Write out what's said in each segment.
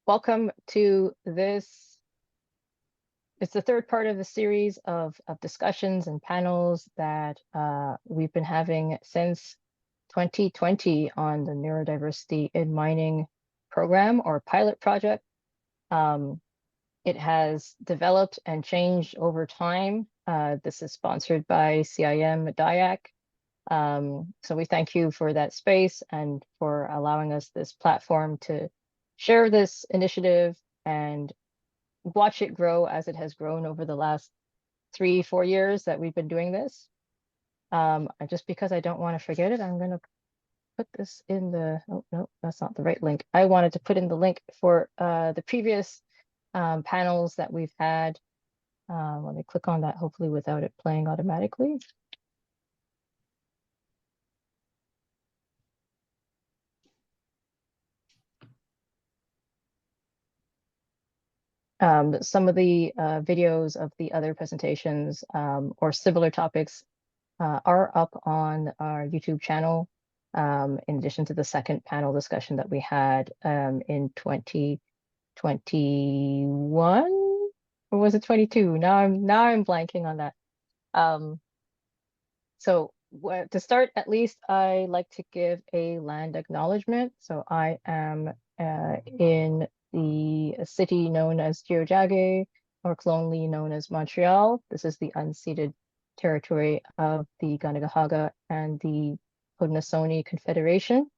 welcome to this. It's the third part of the series of discussions and panels that we've been having since 2020 on the Neurodiversity in Mining program or pilot project. It has developed and changed over time. This is sponsored by CIM DIAC. So we thank you for that space and for allowing us this platform to share this initiative and watch it grow as it has grown over the last 3-4 years that we've been doing this. Just because I don't want to forget it, I'm going to put this in the, oh, no, that's not the right link. I wanted to put in the link for the previous panels that we've had. Let me click on that, hopefully without it playing automatically. Some of the videos of the other presentations or similar topics are up on our YouTube channel, in addition to the second panel discussion that we had in 2021, or was it 22? Now I'm blanking on that. So to start, at least I like to give a land acknowledgement. So I am in the city known as Tiohtià:ke, or colonially known as Montreal. This is the unceded territory of the Kanehkatha and the Haudenosaunee Confederation.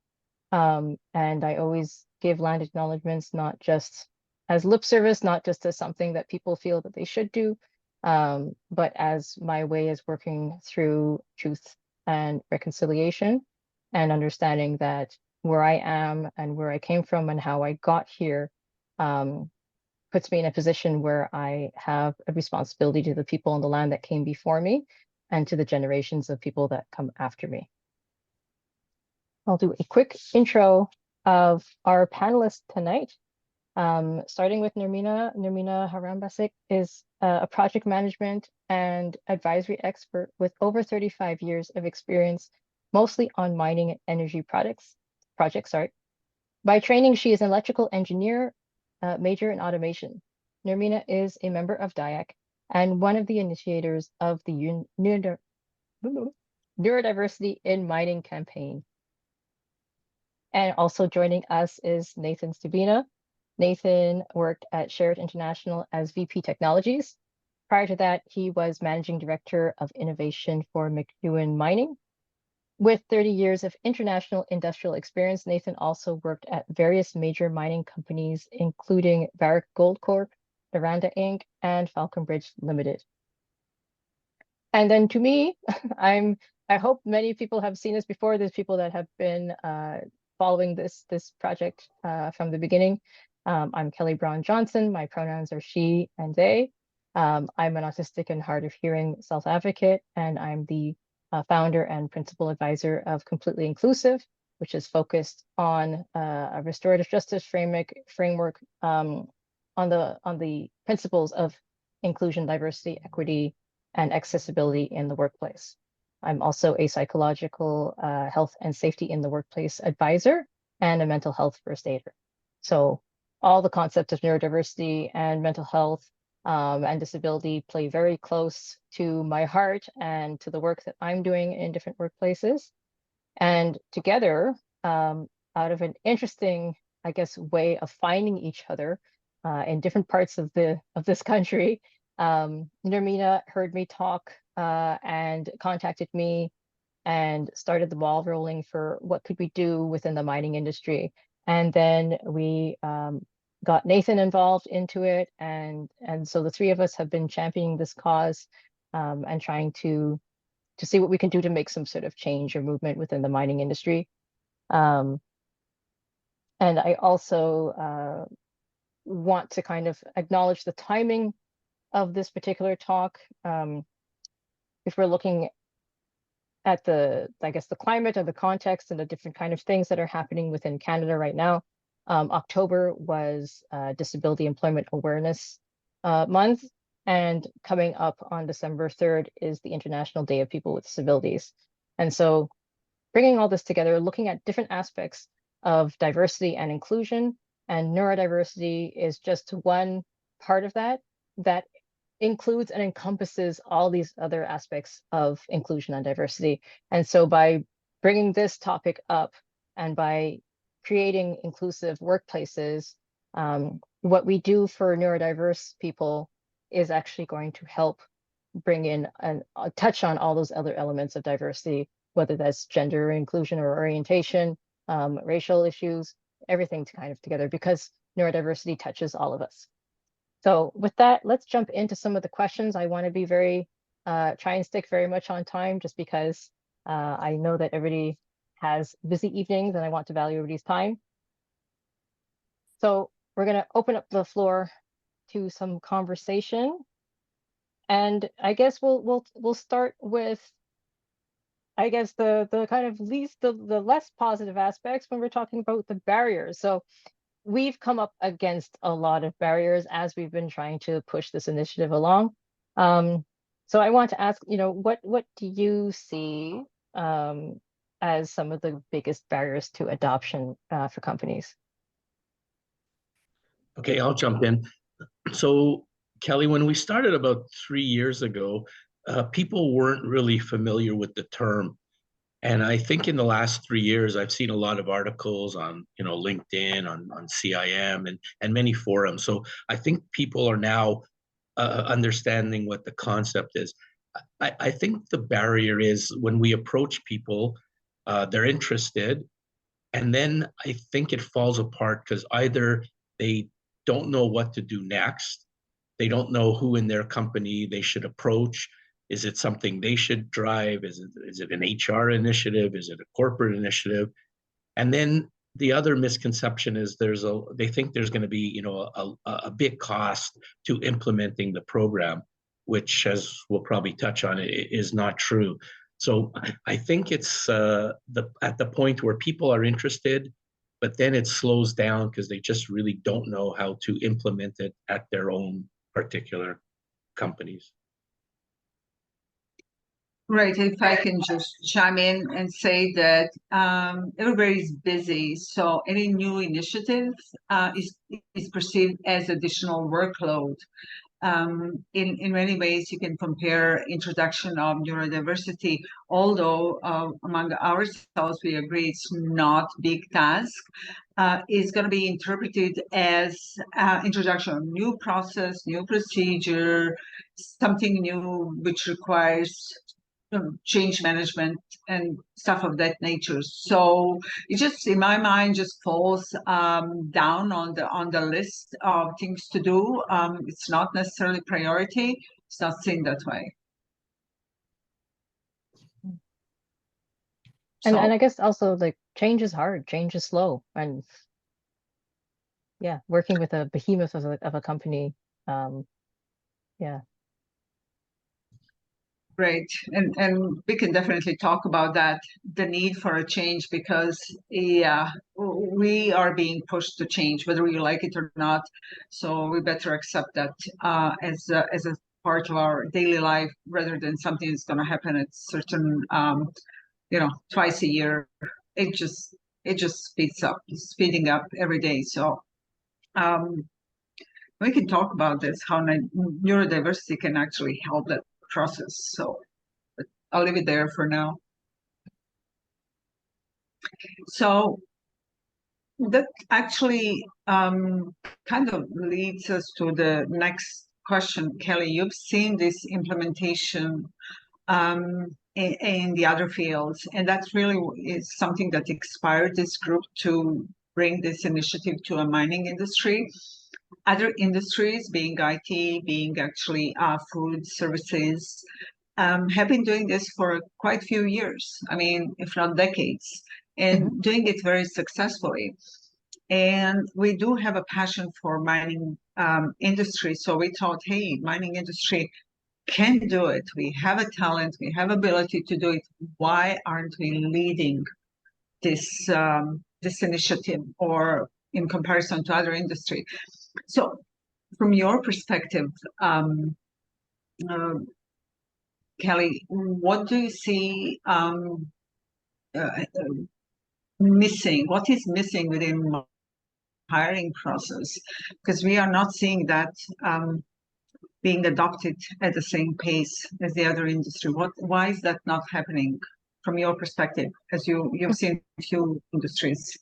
And I always give land acknowledgements, not just as lip service, not just as something that people feel that they should do, but as my way is working through truth and reconciliation and understanding that where I am and where I came from and how I got here puts me in a position where I have a responsibility to the people on the land that came before me and to the generations of people that come after me. I'll do a quick intro of our panelists tonight. Starting with Nermina. Nermina Harambasic is a project management and advisory expert with over 35 years of experience, mostly on mining and energy projects. By training, she is an electrical engineer, major in automation. Nermina is a member of DIAC and one of the initiators of the Neurodiversity in Mining campaign. And also joining us is Nathan Stubina. Nathan worked at Sherritt International as VP Technologies. Prior to that, he was Managing Director of Innovation for McEwen Mining. With 30 years of international industrial experience, Nathan also worked at various major mining companies, including Barrick Gold Corp, Noranda Inc., and Falconbridge Limited. And then to me, I hope many people have seen this before. There's people that have been following this project from the beginning. I'm Kelly Bron Johnson. My pronouns are she and they. I'm an autistic and hard of hearing self-advocate, and I'm the founder and principal advisor of Completely Inclusive, which is focused on a restorative justice framework on the principles of inclusion, diversity, equity, and accessibility in the workplace. I'm also a psychological health and safety in the workplace advisor and a mental health first aider. So all the concepts of neurodiversity and mental health and disability play very close to my heart and to the work that I'm doing in different workplaces. And together, out of an interesting, I guess, way of finding each other in different parts of this country, Nermina heard me talk and contacted me and started the ball rolling for what could we do within the mining industry. And then we got Nathan involved into it. And so the three of us have been championing this cause and trying to see what we can do to make some sort of change or movement within the mining industry. And I also want to kind of acknowledge the timing of this particular talk. If we're looking at the climate and the context and the different kind of things that are happening within Canada right now, October was Disability Employment Awareness Month, and coming up on December 3rd is the International Day of People with Disabilities. And so bringing all this together, looking at different aspects of diversity and inclusion And neurodiversity is just one part of that that includes and encompasses all these other aspects of inclusion and diversity. And so by bringing this topic up and by creating inclusive workplaces, what we do for neurodiverse people is actually going to help bring in and touch on all those other elements of diversity, whether that's gender inclusion or orientation, racial issues, everything kind of together, because neurodiversity touches all of us. So with that, let's jump into some of the questions. I want to be very, try and stick very much on time, just because I know that everybody has busy evenings and I want to value everybody's time. So we're going to open up the floor to some conversation. And I guess we'll start with, I guess, the kind of the less positive aspects when we're talking about the barriers. So we've come up against a lot of barriers as we've been trying to push this initiative along. So I want to ask, what do you see as some of the biggest barriers to adoption for companies? Okay, I'll jump in. So, Kelly, when we started about 3 years ago, people weren't really familiar with the term. And I think in the last 3 years, I've seen a lot of articles on, LinkedIn, on CIM, and many forums. So I think people are now understanding what the concept is. I think the barrier is when we approach people, they're interested, and then I think it falls apart because either they don't know what to do next, they don't know who in their company they should approach. Is it something they should drive? Is it an HR initiative? Is it a corporate initiative? And then the other misconception is they think there's going to be a big cost to implementing the program, which, as we'll probably touch on, is not true. So I think it's at the point where people are interested, but then it slows down because they just really don't know how to implement it at their own particular companies. Right. If I can just chime in and say that everybody's busy, so any new initiative is perceived as additional workload. In many ways, you can compare introduction of neurodiversity, although among ourselves we agree it's not big task, is going to be interpreted as introduction of new process, new procedure, something new which requires change management and stuff of that nature. So it just, in my mind, just falls down on the list of things to do. It's not necessarily priority. It's not seen that way. And I guess also, like, change is hard, change is slow, and yeah, working with a behemoth of a company, yeah. Great, and we can definitely talk about that, the need for a change, because we are being pushed to change, whether you like it or not. So we better accept that as a part of our daily life, rather than something that's going to happen at certain, twice a year. It just speeding up every day. So we can talk about this, how neurodiversity can actually help that process. So I'll leave it there for now. So that actually kind of leads us to the next question. Kelly, you've seen this implementation in the other fields, and that really is something that inspired this group to bring this initiative to a mining industry. Other industries, being IT, being actually food services, have been doing this for quite a few years. I mean, if not decades, and doing it very successfully. And we do have a passion for mining industry. So we thought, hey, mining industry can do it. We have a talent, we have ability to do it. Why aren't we leading this this initiative, or in comparison to other industry? So from your perspective, Kelly, what do you see missing? What is missing within hiring process, because we are not seeing that being adopted at the same pace as the other industry. Why is that not happening from your perspective, as you've seen a few industries?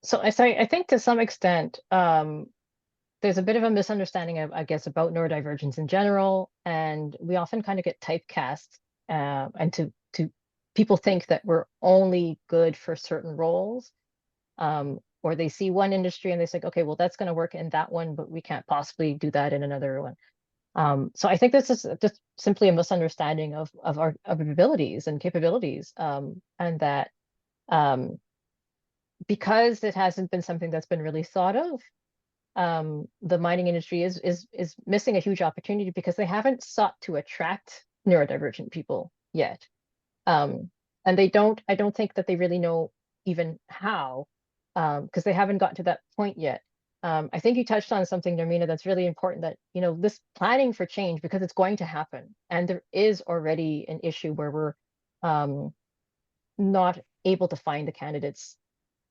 So I think to some extent, there's a bit of a misunderstanding of, I guess, about neurodivergence in general, and we often kind of get typecast, and to people think that we're only good for certain roles, or they see one industry and they say, okay, well, that's going to work in that one, but we can't possibly do that in another one. So I think this is just simply a misunderstanding of our abilities and capabilities, and that because it hasn't been something that's been really thought of, the mining industry is missing a huge opportunity because they haven't sought to attract neurodivergent people yet. And I don't think that they really know even how, because they haven't got to that point yet. I think you touched on something, Nermina, that's really important, that, this planning for change, because it's going to happen. And there is already an issue where we're not able to find the candidates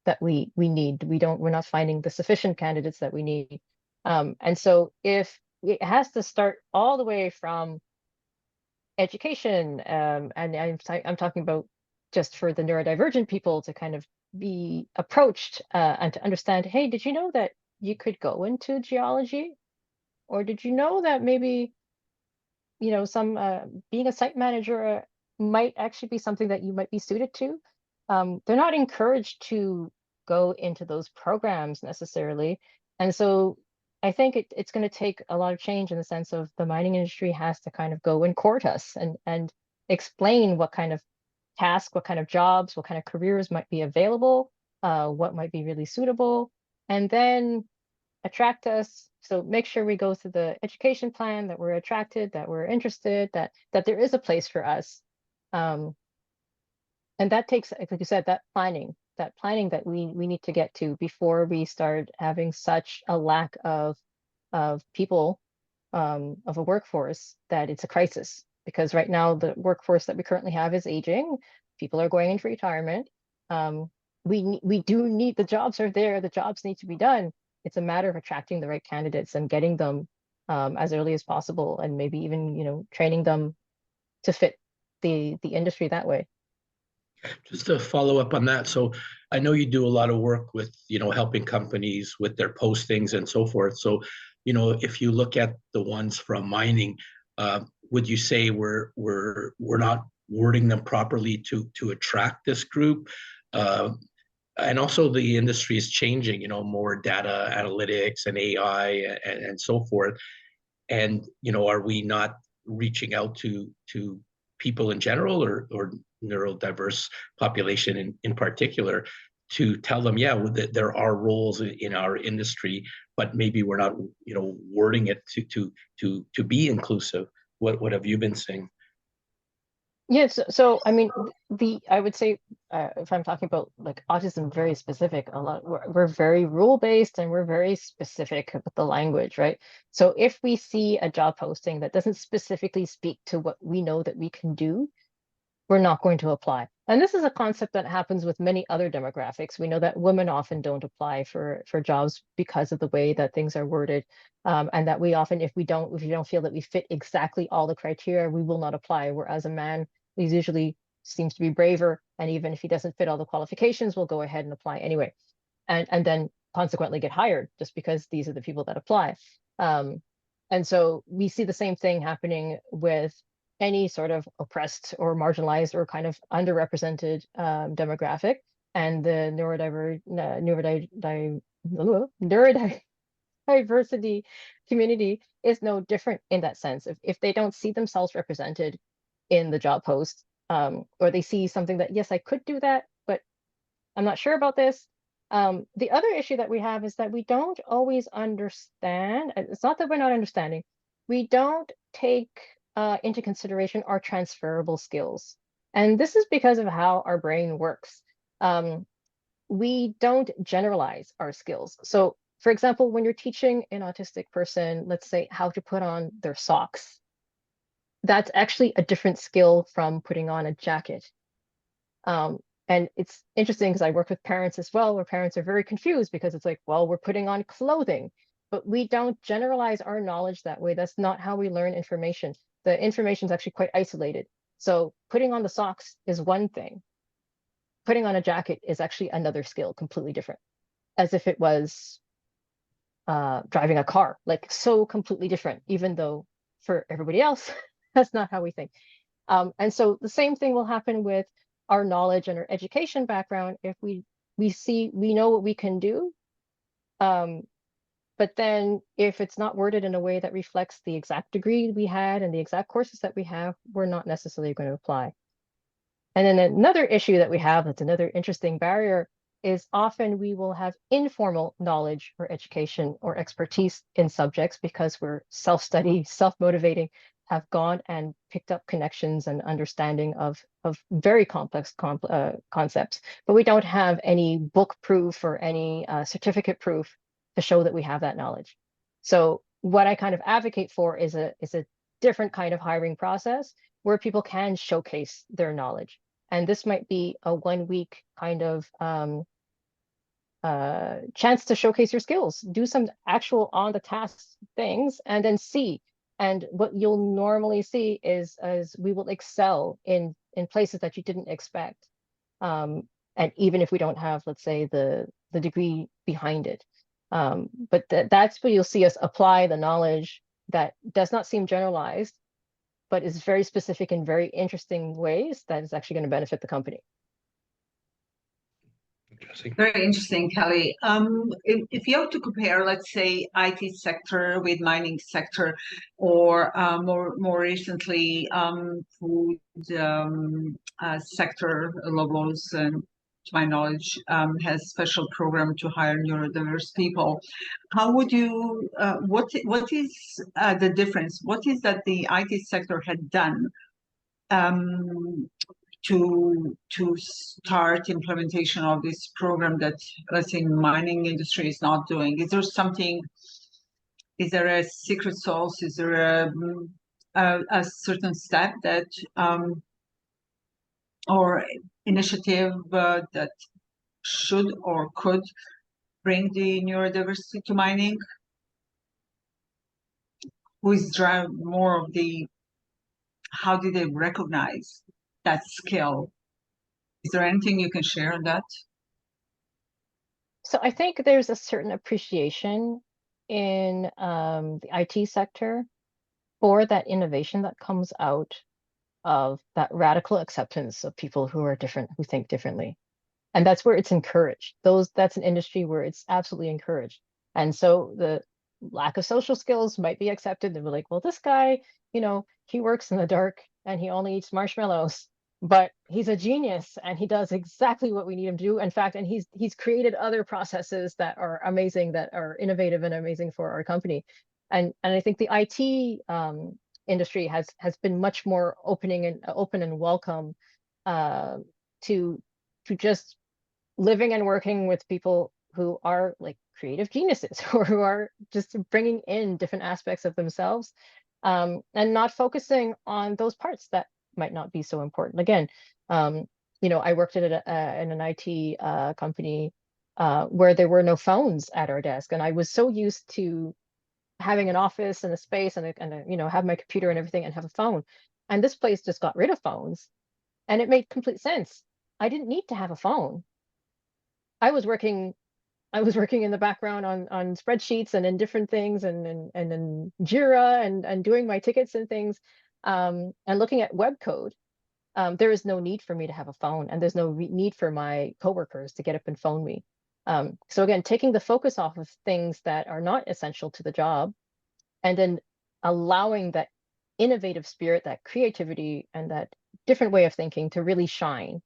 that we need. We're not finding the sufficient candidates that we need. And so if it has to start all the way from education, and I'm talking about just for the neurodivergent people to kind of be approached, and to understand, hey, did you know that you could go into geology? Or did you know that maybe, some being a site manager might actually be something that you might be suited to? They're not encouraged to go into those programs necessarily. And so I think it's going to take a lot of change in the sense of the mining industry has to kind of go and court us and explain what kind of tasks, what kind of jobs, what kind of careers might be available, what might be really suitable, and then attract us. So make sure we go through the education plan, that we're attracted, that we're interested, that there is a place for us. And that takes, like you said, that planning that we need to get to before we start having such a lack of people, of a workforce, that it's a crisis. Because right now the workforce that we currently have is aging. People are going into retirement. We do need, the jobs are there. The jobs need to be done. It's a matter of attracting the right candidates and getting them as early as possible, and maybe even training them to fit the industry that way. Just to follow up on that, so I know you do a lot of work with helping companies with their postings and so forth. So if you look at the ones from mining, would you say we're not wording them properly to attract this group? And also the industry is changing, more data analytics and AI and so forth. And are we not reaching out to people in general, or neurodiverse population in particular, to tell them, yeah, that there are roles in our industry, but maybe we're not wording it to be inclusive? What have you been seeing? Yes, so I mean, I would say, if I'm talking about like autism, very specific, a lot, we're very rule based and we're very specific with the language, right? So if we see a job posting that doesn't specifically speak to what we know that we can do, we're not going to apply. And this is a concept that happens with many other demographics. We know that women often don't apply for jobs because of the way that things are worded, and that we often, if we don't feel that we fit exactly all the criteria, we will not apply. Whereas a man, he's usually seems to be braver, and even if he doesn't fit all the qualifications, will go ahead and apply anyway, and then consequently get hired just because these are the people that apply. And so we see the same thing happening with any sort of oppressed or marginalized or kind of underrepresented demographic, and the neurodiversity community is no different in that sense. If they don't see themselves represented in the job post, or they see something that, yes, I could do that, but I'm not sure about this. The other issue that we have is that we don't always understand. It's not that we're not understanding. We don't take into consideration our transferable skills. And this is because of how our brain works. We don't generalize our skills. So for example, when you're teaching an autistic person, let's say, how to put on their socks, that's actually a different skill from putting on a jacket. And it's interesting because I work with parents as well, where parents are very confused because it's like, well, we're putting on clothing, but we don't generalize our knowledge that way. That's not how we learn information. The information is actually quite isolated. So putting on the socks is one thing. Putting on a jacket is actually another skill, completely different, as if it was driving a car, like so completely different, even though for everybody else, that's not how we think. And so the same thing will happen with our knowledge and our education background. If we know what we can do, but then if it's not worded in a way that reflects the exact degree we had and the exact courses that we have, we're not necessarily going to apply. And then another issue that we have, that's another interesting barrier, is often we will have informal knowledge or education or expertise in subjects because we're self-study, self-motivating, have gone and picked up connections and understanding of very complex concepts, but we don't have any book proof or any certificate proof to show that we have that knowledge. So what I kind of advocate for is a different kind of hiring process where people can showcase their knowledge. And this might be a 1 week kind of chance to showcase your skills, do some actual on the task things, and then see. And what you'll normally see is we will excel in places that you didn't expect. And even if we don't have, let's say, the degree behind it. But that's where you'll see us apply the knowledge that does not seem generalized, but is very specific in very interesting ways that is actually going to benefit the company. Interesting. Very interesting, Kelly. If you have to compare, let's say, IT sector with mining sector, or more recently, food sector, Lobos, and to my knowledge, has special program to hire neurodiverse people. How would you? What is the difference? What is that the IT sector had done to start implementation of this program that, let's say, mining industry is not doing? Is there something? Is there a secret sauce? Is there a certain step that or initiative that should or could bring the neurodiversity to mining? Who is driving more of the? How do they recognize that skill? Is there anything you can share on that? So I think there's a certain appreciation in the IT sector for that innovation that comes out of that radical acceptance of people who are different, who think differently. And that's where it's encouraged. That's an industry where it's absolutely encouraged. And so the lack of social skills might be accepted. They're like, well, this guy, he works in the dark and he only eats marshmallows, but he's a genius and he does exactly what we need him to do. In fact, and he's created other processes that are amazing, that are innovative and amazing for our company. And I think the IT industry has been much more open and welcome to just living and working with people who are like creative geniuses or who are just bringing in different aspects of themselves, and not focusing on those parts that might not be so important. Again, I worked at in an IT company where there were no phones at our desk, and I was so used to having an office and a space and have my computer and everything and have a phone. And this place just got rid of phones, and it made complete sense. I didn't need to have a phone. I was working in the background on spreadsheets and in different things and in Jira and doing my tickets and things, and looking at web code. There is no need for me to have a phone, and there's no need for my coworkers to get up and phone me. So again, taking the focus off of things that are not essential to the job, and then allowing that innovative spirit, that creativity, and that different way of thinking to really shine.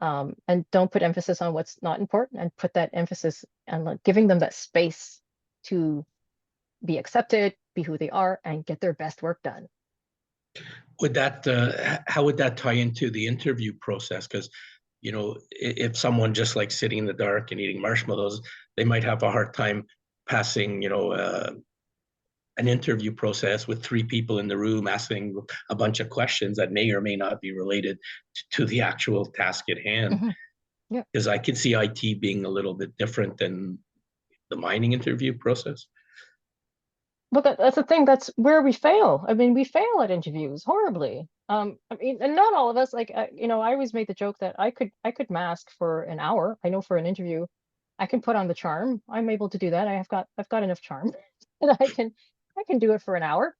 And don't put emphasis on what's not important, and put that emphasis on giving them that space to be accepted, be who they are, and get their best work done. Would that how would that tie into the interview process? Because if someone just like sitting in the dark and eating marshmallows, they might have a hard time passing an interview process with 3 people in the room asking a bunch of questions that may or may not be related to the actual task at hand. Yeah. Because I can see IT being a little bit different than the mining interview process. But that's the thing. That's where we fail. I mean, we fail at interviews horribly. I mean, and not all of us. Like, you know, I always made the joke that I could mask for an hour. I know for an interview, I can put on the charm. I'm able to do that. I've got enough charm that I can do it for an hour.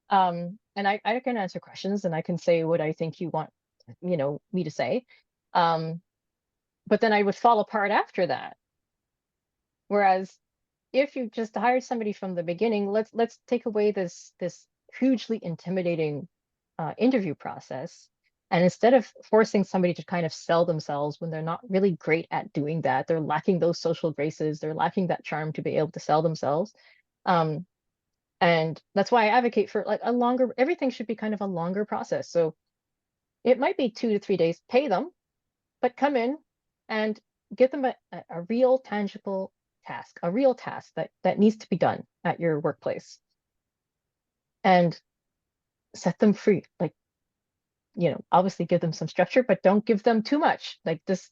And I can answer questions and I can say what I think you want, you know, me to say. But then I would fall apart after that. Whereas if you just hired somebody from the beginning, let's take away this hugely intimidating interview process. And instead of forcing somebody to kind of sell themselves when they're not really great at doing that, they're lacking those social graces, they're lacking that charm to be able to sell themselves. And that's why I advocate for like a longer, everything should be kind of a longer process. So it might be 2 to 3 days, pay them, but come in and give them a real tangible task, a real task that needs to be done at your workplace, and set them free. Like, you know, obviously give them some structure, but don't give them too much. Like, just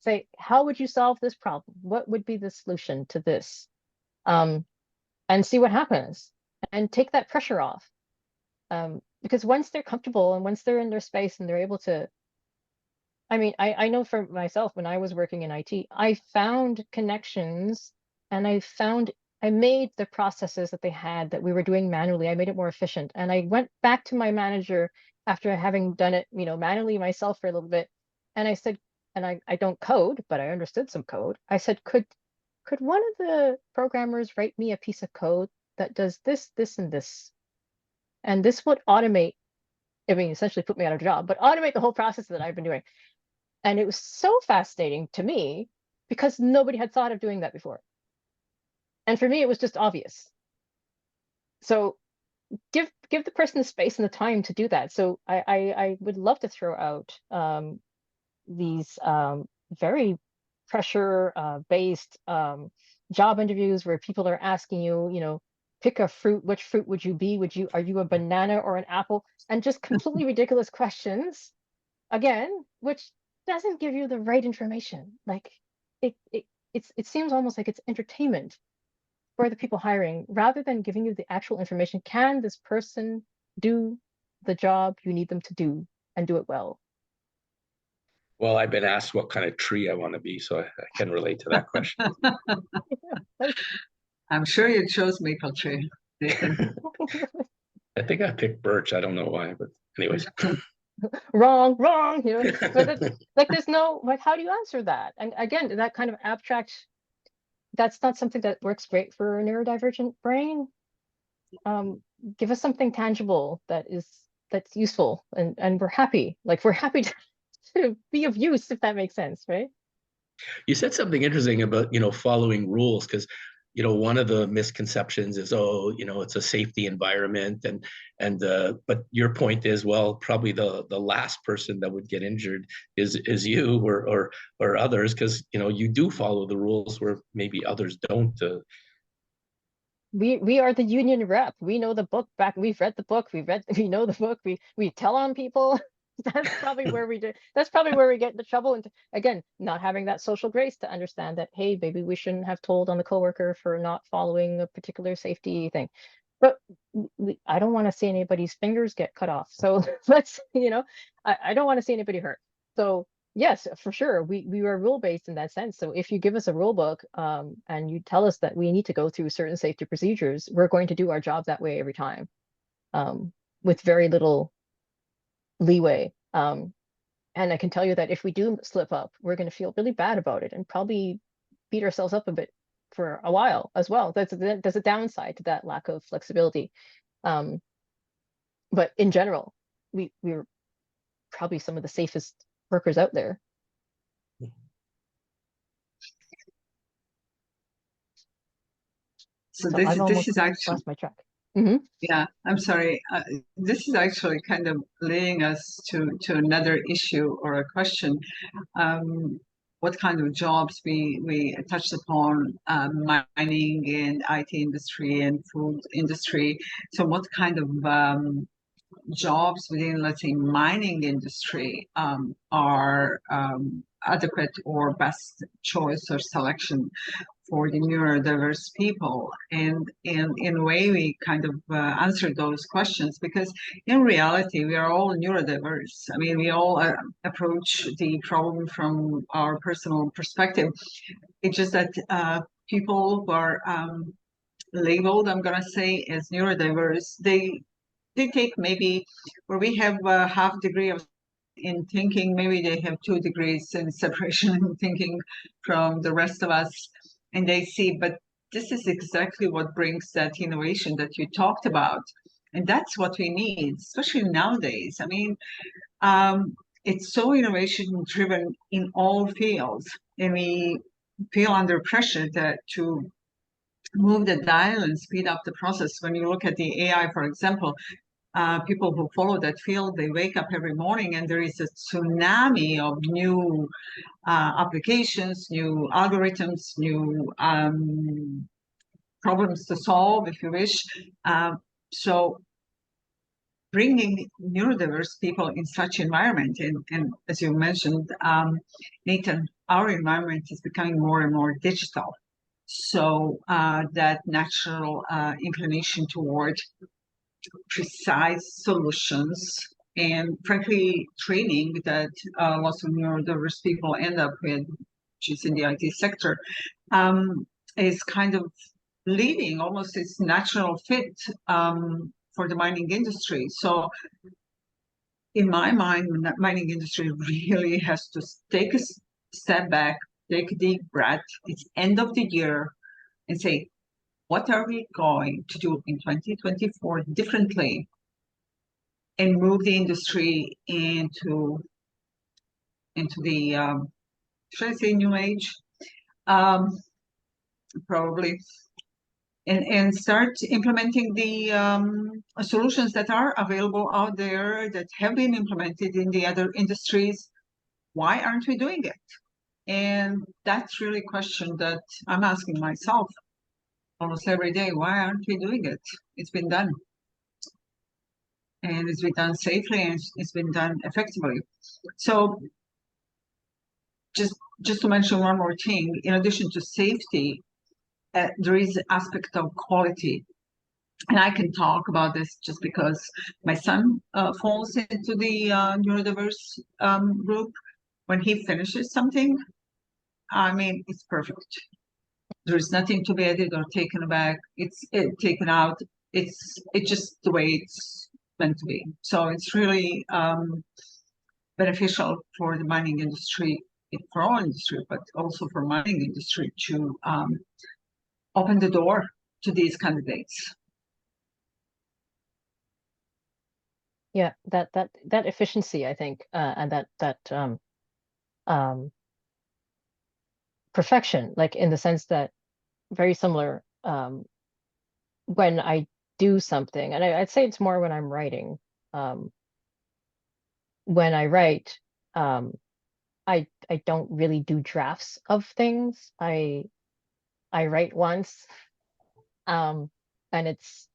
say, how would you solve this problem? What would be the solution to this? And see what happens and take that pressure off. Because once they're comfortable and once they're in their space and they're able to, I mean, I know for myself, when I was working in IT, I found connections and I made the processes that they had that we were doing manually, I made it more efficient. And I went back to my manager after having done it, you know, manually myself for a little bit. And I said, and I don't code, but I understood some code. I said, could one of the programmers write me a piece of code that does this, this, and this? And this would automate, I mean, essentially put me out of a job, but automate the whole process that I've been doing. And it was so fascinating to me because nobody had thought of doing that before. And for me, it was just obvious. So give the person the space and the time to do that. So I would love to throw out these very pressure based job interviews where people are asking you, you know, pick a fruit. Which fruit would you be? Are you a banana or an apple? And just completely ridiculous questions, again, which doesn't give you the right information. Like it seems almost like it's entertainment for the people hiring rather than giving you the actual information. Can this person do the job you need them to do and do it well? Well, I've been asked what kind of tree I want to be, so I can relate to that question. I'm sure you chose maple tree, Nathan. I think I picked birch. I don't know why, but anyways. wrong, you know. But like there's no, like, how do you answer that? And again, that kind of abstract, that's not something that works great for a neurodivergent brain. Give us something tangible that's useful, and we're happy. Like, we're happy to be of use, if that makes sense, right? You said something interesting about, you know, following rules, because, you know, one of the misconceptions is, oh, you know, it's a safety environment, and but your point is, well, probably the last person that would get injured is you or others, because, you know, you do follow the rules where maybe others don't. We are the union rep. We know the book back. We've read the book. We know the book. We tell on people. That's probably where we do. That's probably where we get into trouble. And again, not having that social grace to understand that, hey, maybe we shouldn't have told on the coworker for not following a particular safety thing. But I don't want to see anybody's fingers get cut off. So let's, you know, I don't want to see anybody hurt. So yes, for sure, we are rule based in that sense. So if you give us a rule book and you tell us that we need to go through certain safety procedures, we're going to do our job that way every time, with very little leeway. And I can tell you that if we do slip up, we're going to feel really bad about it and probably beat ourselves up a bit for a while as well. There's a downside to that lack of flexibility. But in general, we're probably some of the safest workers out there. So this is actually lost my track. Mm-hmm. Yeah, I'm sorry. This is actually kind of leading us to another issue or a question. What kind of jobs we touched upon, mining and IT industry and food industry. So what kind of jobs within, let's say, mining industry are adequate or best choice or selection for the neurodiverse people. And in a way, we kind of answer those questions, because in reality, we are all neurodiverse. I mean, we all approach the problem from our personal perspective. It's just that people who are labeled, I'm going to say, as neurodiverse, they take maybe where we have a half degree of in thinking, maybe they have 2 degrees in separation in thinking from the rest of us, and they see, but this is exactly what brings that innovation that you talked about, and that's what we need, especially nowadays. I mean, it's so innovation driven in all fields, and we feel under pressure to move the dial and speed up the process. When you look at the AI, for example, people who follow that field, they wake up every morning and there is a tsunami of new applications, new algorithms, new problems to solve, if you wish. So bringing neurodiverse people in such environment, and as you mentioned, Nathan, our environment is becoming more and more digital. So that natural inclination toward precise solutions and frankly training that lots of neurodiverse people end up with, which is in the IT sector, is kind of leading almost its natural fit for the mining industry. So in my mind, the mining industry really has to take a step back, take a deep breath. It's end of the year, and say, what are we going to do in 2024 differently, and move the industry into the should I say new age, probably, and start implementing the solutions that are available out there that have been implemented in the other industries. Why aren't we doing it? And that's really a question that I'm asking myself almost every day. Why aren't we doing it? It's been done. And it's been done safely, and it's been done effectively. So just to mention one more thing, in addition to safety, there is an aspect of quality. And I can talk about this just because my son falls into the neurodiverse group. When he finishes something, I mean, it's perfect. There's nothing to be added or taken back. It's taken out. It's just the way it's meant to be. So it's really beneficial for the mining industry, for all industry, but also for mining industry to open the door to these candidates. Yeah, that efficiency, I think, and that perfection, like in the sense that very similar when I do something, and I'd say it's more when I'm writing. When I write, I don't really do drafts of things. I write once, and it's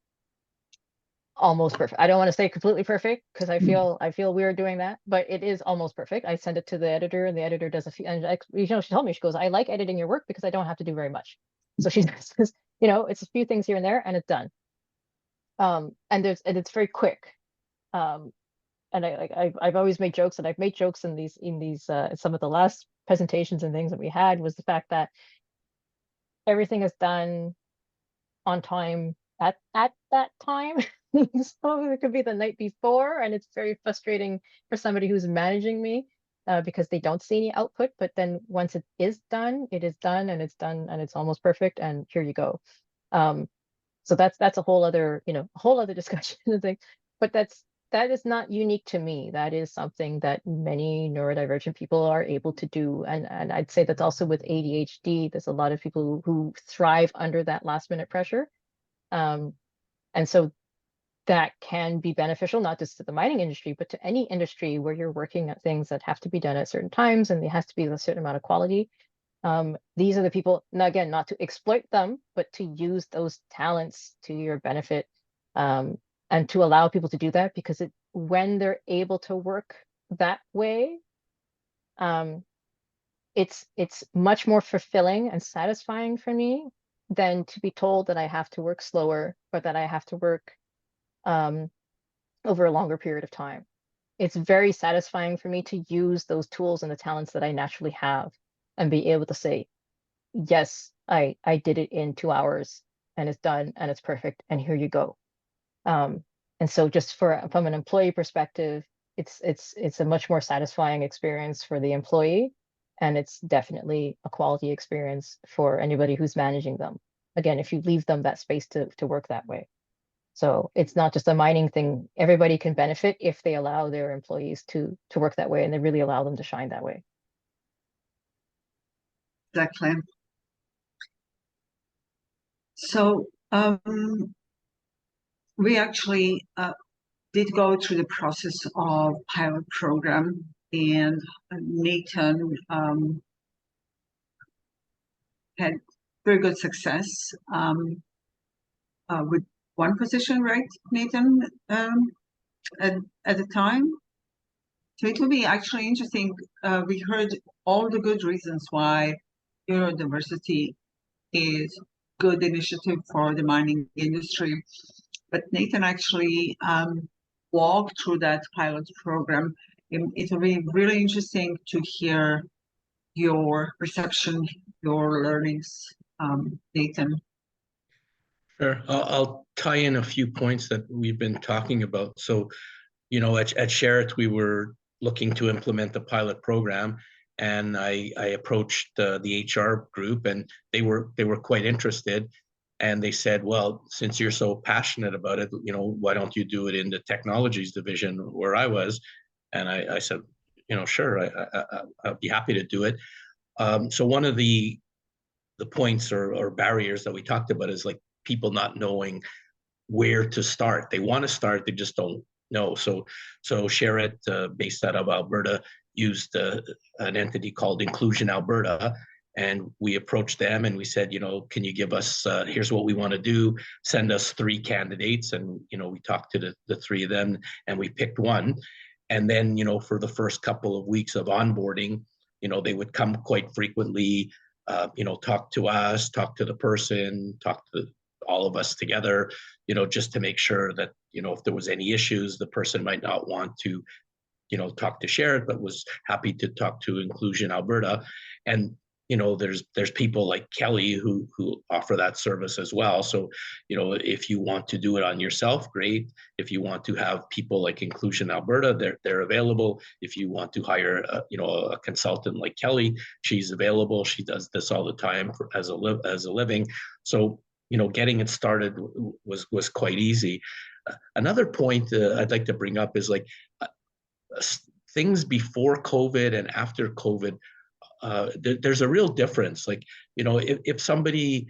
almost perfect. I don't want to say completely perfect because I feel weird doing that, but it is almost perfect. I send it to the editor, and the editor does a few. And she told me, she goes, "I like editing your work because I don't have to do very much." So she says, it's a few things here and there, and it's done. And it's very quick. And I've always made jokes, and I've made jokes in these some of the last presentations and things that we had, was the fact that everything is done on time at that time. So it could be the night before, and it's very frustrating for somebody who's managing me because they don't see any output. But then once it is done, it is done, and it's done, and it's almost perfect, and here you go. So that's a whole other discussion thing. But that is not unique to me. That is something that many neurodivergent people are able to do. And I'd say that's also with ADHD. There's a lot of people who thrive under that last minute pressure. And so that can be beneficial, not just to the mining industry, but to any industry where you're working at things that have to be done at certain times, and there has to be a certain amount of quality. These are the people, and again, not to exploit them, but to use those talents to your benefit, and to allow people to do that, because when they're able to work that way, it's much more fulfilling and satisfying for me than to be told that I have to work slower or that I have to work over a longer period of time. It's very satisfying for me to use those tools and the talents that I naturally have and be able to say, yes, I did it in 2 hours and it's done and it's perfect and here you go. And so just from an employee perspective, it's a much more satisfying experience for the employee, and it's definitely a quality experience for anybody who's managing them. Again, if you leave them that space to work that way. So it's not just a mining thing. Everybody can benefit if they allow their employees to work that way and they really allow them to shine that way. Exactly. So we actually did go through the process of pilot program, and Nathan had very good success with one position, right, Nathan, at the time? So it will be actually interesting. We heard all the good reasons why neurodiversity is good initiative for the mining industry. But Nathan actually walked through that pilot program. It will be really interesting to hear your perception, your learnings, Nathan. Sure. I'll tie in a few points that we've been talking about. So, you know, at Sherritt, we were looking to implement the pilot program, and I approached the HR group, and they were quite interested, and they said, well, since you're so passionate about it, you know, why don't you do it in the technologies division where I was? And I said, you know, sure, I'd be happy to do it. So one of the points or barriers that we talked about is like people not knowing where to start. They want to start, they just don't know. So Sherritt, based out of Alberta, used an entity called Inclusion Alberta, and we approached them and we said, you know, can you give us, here's what we want to do, send us 3 candidates. And, you know, we talked to the 3 of them and we picked one. And then, you know, for the first couple of weeks of onboarding, you know, they would come quite frequently, you know, talk to us, talk to the person, talk to all of us together, you know, just to make sure that, you know, if there was any issues, the person might not want to, you know, talk to Sherritt, but was happy to talk to Inclusion Alberta. And, you know, there's people like Kelly who offer that service as well. So, you know, if you want to do it on yourself, great. If you want to have people like Inclusion Alberta, they're available. If you want to hire, you know, a consultant like Kelly, she's available. She does this all the time as a living. So, you know, getting it started was quite easy. Another point I'd like to bring up is like things before COVID and after COVID. There's a real difference. Like, you know, if somebody,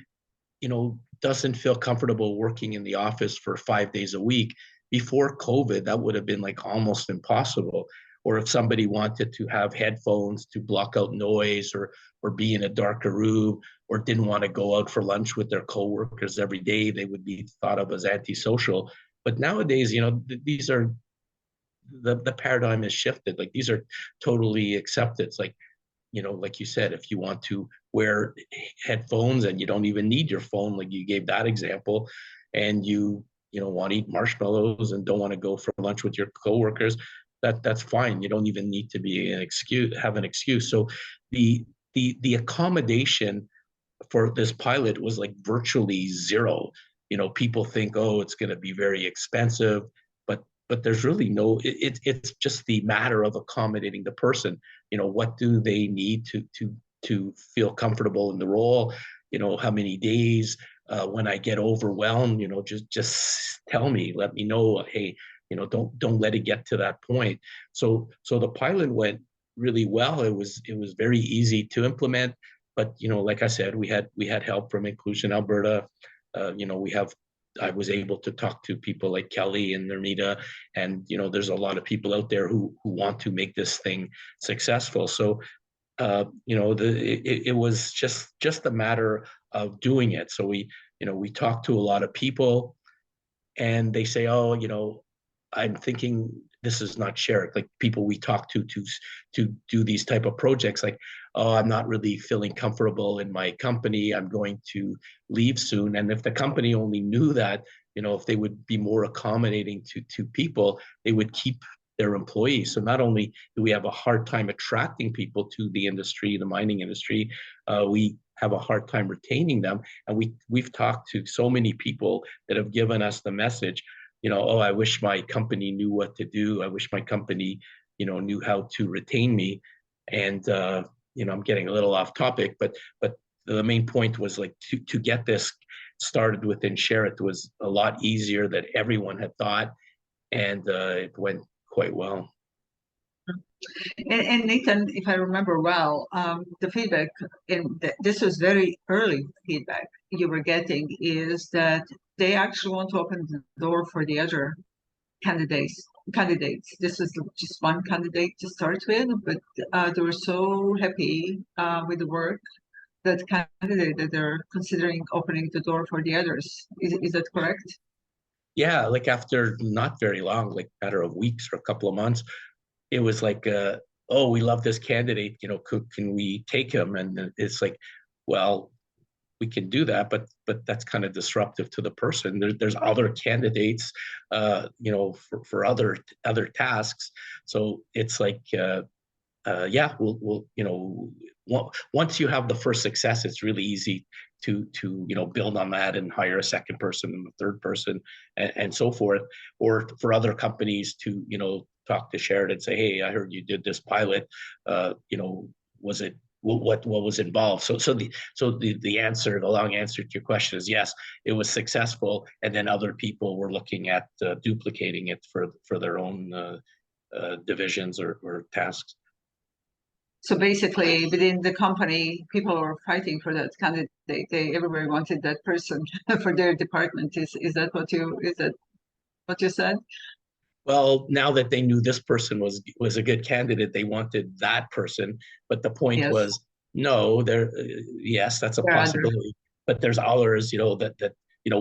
you know, doesn't feel comfortable working in the office for 5 days a week, before COVID, that would have been like almost impossible. Or if somebody wanted to have headphones to block out noise, or be in a darker room, or didn't want to go out for lunch with their coworkers every day, they would be thought of as antisocial. But nowadays, you know, these are the paradigm has shifted. Like, these are totally accepted. It's like, you know, like you said, if you want to wear headphones and you don't even need your phone, like you gave that example, and you know, want to eat marshmallows and don't want to go for lunch with your coworkers, that's fine. You don't even need to be have an excuse. So the accommodation for this pilot was like virtually zero. You know, people think, oh, it's going to be very expensive, but there's really no, it's just the matter of accommodating the person. You know, what do they need to feel comfortable in the role? You know, how many days? When I get overwhelmed, you know, just tell me, let me know. Hey, you know, don't let it get to that point. So the pilot went really well. It was very easy to implement. But, you know, like I said, we had help from Inclusion Alberta. You know, I was able to talk to people like Kelly and Nermina, and, you know, there's a lot of people out there who want to make this thing successful. So, you know, it was just a matter of doing it. So we talked to a lot of people, and they say, oh, you know, I'm thinking this is not shared. Like people we talk to do these type of projects, like, oh, I'm not really feeling comfortable in my company. I'm going to leave soon. And if the company only knew that, if they would be more accommodating to people, they would keep their employees. So not only do we have a hard time attracting people to the industry, the mining industry, we have a hard time retaining them. And we've talked to so many people that have given us the message, oh, I wish my company knew what to do. I wish my company, knew how to retain me. And I'm getting a little off topic, but the main point was like to get this started within Sherritt was a lot easier than everyone had thought, and it went quite well. And Nathan, if I remember well, the feedback, this was very early feedback you were getting, is that they actually want to open the door for the other candidates. This was just one candidate to start with, but they were so happy with the work that candidate that they're considering opening the door for the others. Is that correct? Yeah, like after not very long, like a matter of weeks or a couple of months, it was like, oh, we love this candidate, can we take him? And it's like, well, we can do that, but that's kind of disruptive to the person. There's other candidates, for other tasks. So it's like, yeah, we'll once you have the first success, it's really easy to build on that and hire a second person and a third person and so forth. Or for other companies to talk to Sherritt and say, hey, I heard you did this pilot. Was it what was involved? So the answer, the long answer to your question is yes, it was successful, and then other people were looking at duplicating it for their own divisions or tasks. So basically, within the company, people were fighting for that candidate. Everybody wanted that person for their department. Is that what you said? Well, now that they knew this person was a good candidate, they wanted that person. But the point was, no, yes, that's a possibility. But there's others, that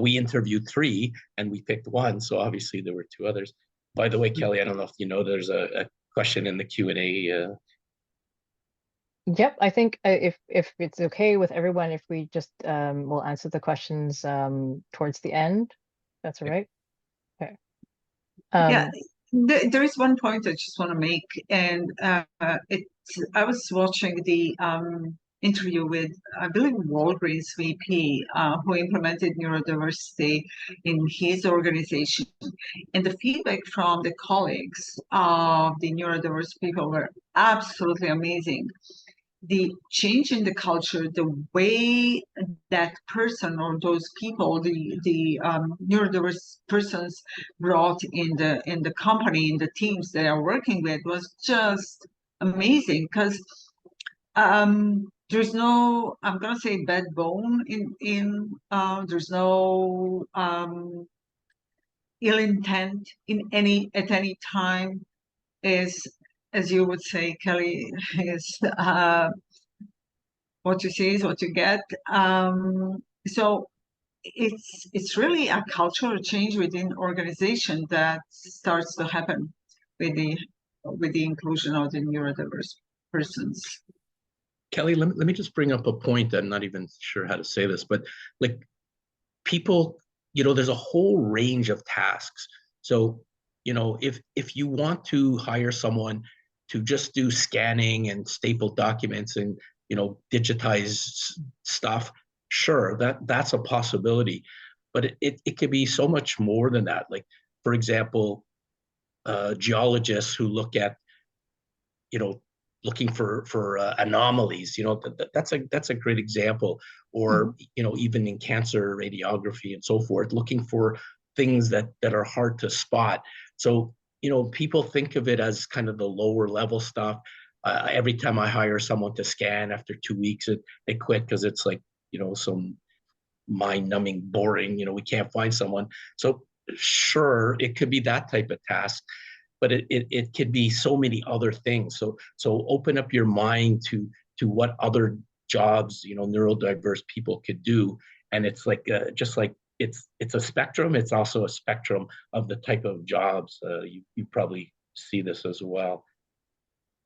we interviewed 3 and we picked 1. So obviously there were 2 others. By the way, Kelly, I don't know if you know, there's a question in the Q&A. Yep, I think if it's okay with everyone, if we just will answer the questions towards the end, that's all right. Okay. Yeah, there is one point I just want to make, and I was watching the interview with, I believe, Walgreens VP, who implemented neurodiversity in his organization, and the feedback from the colleagues of the neurodiverse people were absolutely amazing. The change in the culture, the way that person or those people, the neurodiverse persons brought in the company, in the teams they are working with, was just amazing, because there's no, I'm gonna say, bad bone in there's no ill intent at any time. Is, as you would say, Kelly, is what you see is what you get. So it's really a cultural change within organization that starts to happen with the inclusion of the neurodiverse persons. Kelly, let me just bring up a point. I'm not even sure how to say this, but like people, there's a whole range of tasks. So, if you want to hire someone to just do scanning and staple documents and, digitize stuff, sure, that's a possibility. But it could be so much more than that. Like, for example, geologists who look at, looking for anomalies, that's a great example. Or even in cancer radiography and so forth, looking for things that are hard to spot. So people think of it as kind of the lower level stuff. Every time I hire someone to scan, after 2 weeks they quit because it's like some mind-numbing, boring. We can't find someone. So sure, it could be that type of task, but it could be so many other things. So open up your mind to what other jobs neurodiverse people could do. And it's like just like it's a spectrum. It's also a spectrum of the type of jobs. You probably see this as well.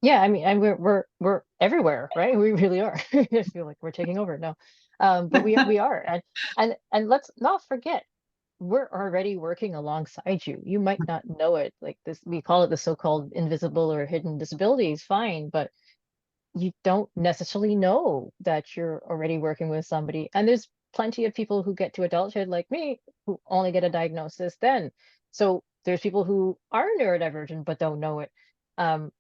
Yeah, I mean, and we're everywhere, right? We really are. I feel like we're taking over. No, but we are, and let's not forget, we're already working alongside you. You might not know it, like this, we call it the so-called invisible or hidden disabilities, fine, but you don't necessarily know that you're already working with somebody. And there's plenty of people who get to adulthood like me who only get a diagnosis then. So there's people who are neurodivergent but don't know it.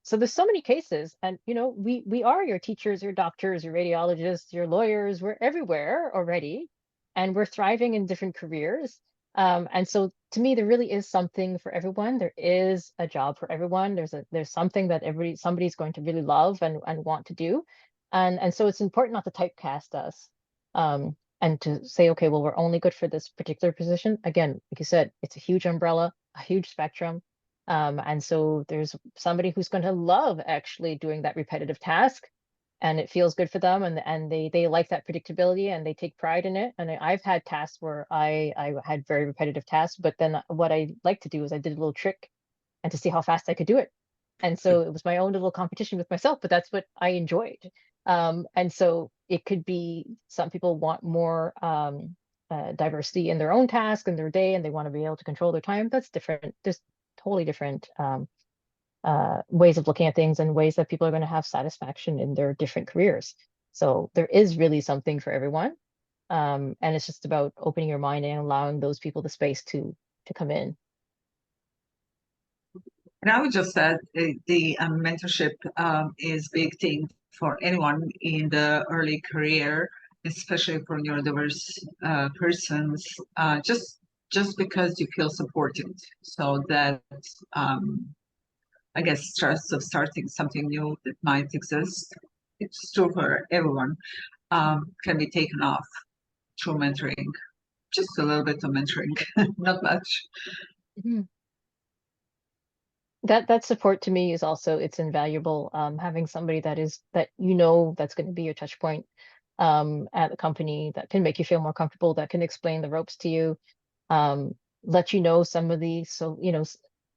So there's so many cases, and you know, we are your teachers, your doctors, your radiologists, your lawyers. We're everywhere already, and we're thriving in different careers. And so to me, there really is something for everyone. There is a job for everyone. There's something that somebody's going to really love and want to do. And so it's important not to typecast us. And to say, okay, well, we're only good for this particular position. Again, like you said, it's a huge umbrella, a huge spectrum. And so there's somebody who's going to love actually doing that repetitive task, and it feels good for them, and they like that predictability and they take pride in it. And I've had tasks where I had very repetitive tasks, but then what I like to do is I did a little trick and to see how fast I could do it. And so it was my own little competition with myself, but that's what I enjoyed. And so it could be some people want more diversity in their own task and their day, and they want to be able to control their time. That's different. There's totally different ways of looking at things and ways that people are going to have satisfaction in their different careers. So there is really something for everyone. And it's just about opening your mind and allowing those people the space to come in. And I would just add the mentorship is a big thing for anyone in the early career, especially for neurodiverse persons, just because you feel supported. So that I guess stress of starting something new that might exist, it's true for everyone, can be taken off through mentoring. Just a little bit of mentoring, not much. Mhm. That support to me is also, it's invaluable. Having somebody that you know that's going to be your touch point at the company, that can make you feel more comfortable, that can explain the ropes to you, let you know some of the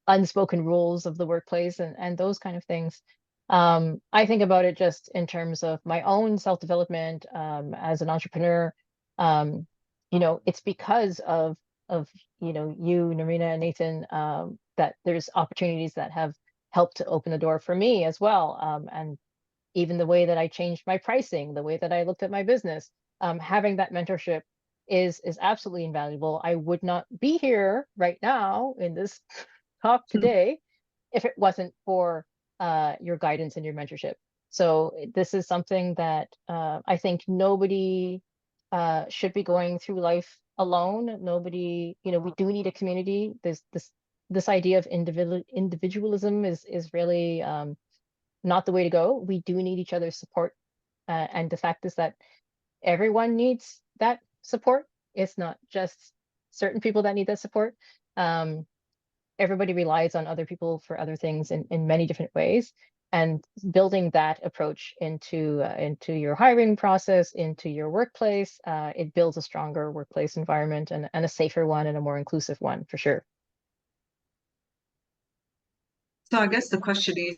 unspoken rules of the workplace and those kind of things. I think about it just in terms of my own self-development as an entrepreneur. It's because of you, Nermina and Nathan, that there's opportunities that have helped to open the door for me as well. And even the way that I changed my pricing, the way that I looked at my business, having that mentorship is absolutely invaluable. I would not be here right now in this talk today if it wasn't for your guidance and your mentorship. So this is something that I think nobody should be going through life alone. Nobody, we do need a community. There's this idea of individualism is really not the way to go. We do need each other's support. And the fact is that everyone needs that support. It's not just certain people that need that support. Everybody relies on other people for other things in many different ways. And building that approach into your hiring process, into your workplace, it builds a stronger workplace environment and a safer one and a more inclusive one, for sure. So I guess the question is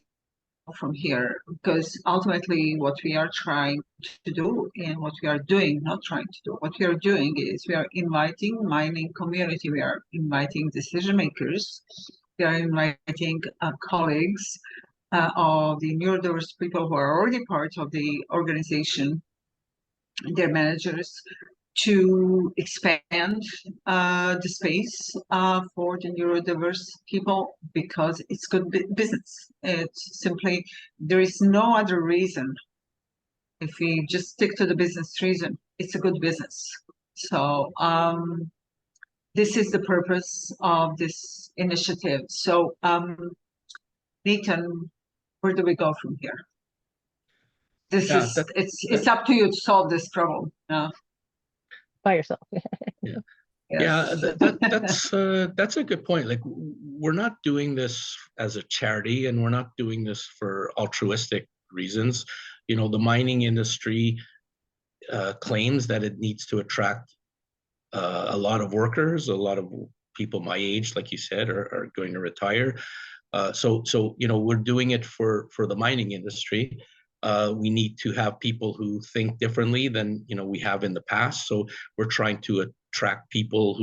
from here, because ultimately what we are trying to do and what we are doing, not trying to do, what we are doing is we are inviting mining community, we are inviting decision makers, we are inviting colleagues of the neurodiverse people who are already part of the organization, their managers, to expand the space for the neurodiverse people, because it's good business. It's simply, there is no other reason. If we just stick to the business reason, it's a good business. So this is the purpose of this initiative. So Nathan, where do we go from here? It's up to you to solve this problem. By yourself. Yeah. Yes. Yeah, that's a good point. Like, we're not doing this as a charity, and we're not doing this for altruistic reasons. The mining industry claims that it needs to attract a lot of workers, a lot of people my age, like you said, are going to retire. So we're doing it for the mining industry. We need to have people who think differently than we have in the past. So we're trying to attract people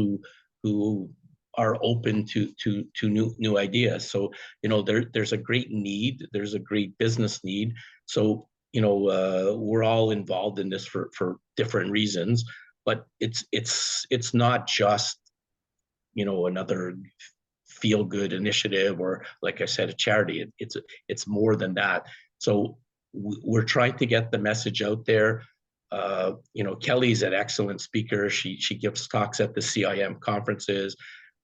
who are open to new ideas. So there's a great need. There's a great business need. So we're all involved in this for different reasons. But it's not just another feel-good initiative, or like I said, a charity. It's more than that. So we're trying to get the message out there. Kelly's an excellent speaker. She gives talks at the CIM conferences.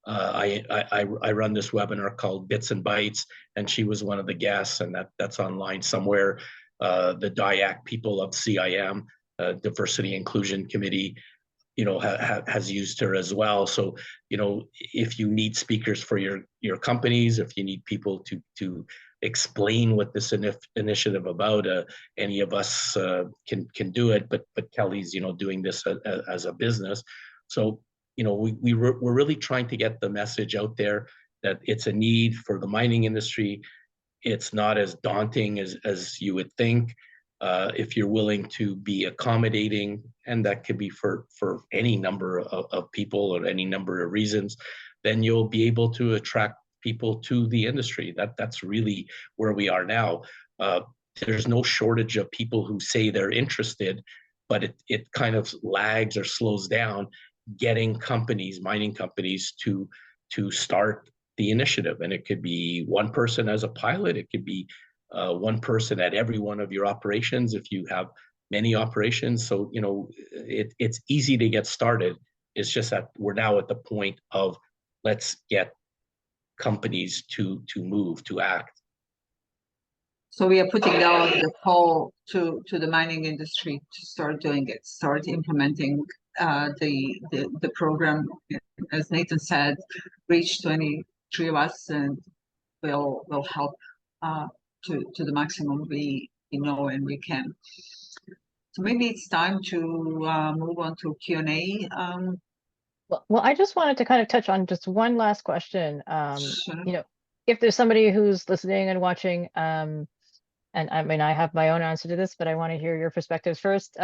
I run this webinar called Bits and Bytes, and she was one of the guests, and that's online somewhere. The DIAC people of CIM, Diversity Inclusion Committee, has used her as well. So, if you need speakers for your companies, if you need people to explain what this initiative about, any of us can do it. But Kelly's, doing this as a business. So, we're really trying to get the message out there that it's a need for the mining industry. It's not as daunting as you would think. If you're willing to be accommodating, and that could be for any number of people or any number of reasons, then you'll be able to attract people to the industry. That's really where we are now. There's no shortage of people who say they're interested, but it kind of lags or slows down getting mining companies to start the initiative. And it could be one person as a pilot. It could be one person at every one of your operations if you have many operations. So it's easy to get started. It's just that we're now at the point of let's get companies to move, to act. So we are putting out the call to the mining industry to start doing it, start implementing the program. As Nathan said, reach 23 of us, and we'll help to the maximum we know and we can. So maybe it's time to move on to Q&A. Well, I just wanted to kind of touch on just one last question. Sure. If there's somebody who's listening and watching, and I mean, I have my own answer to this, but I want to hear your perspectives first.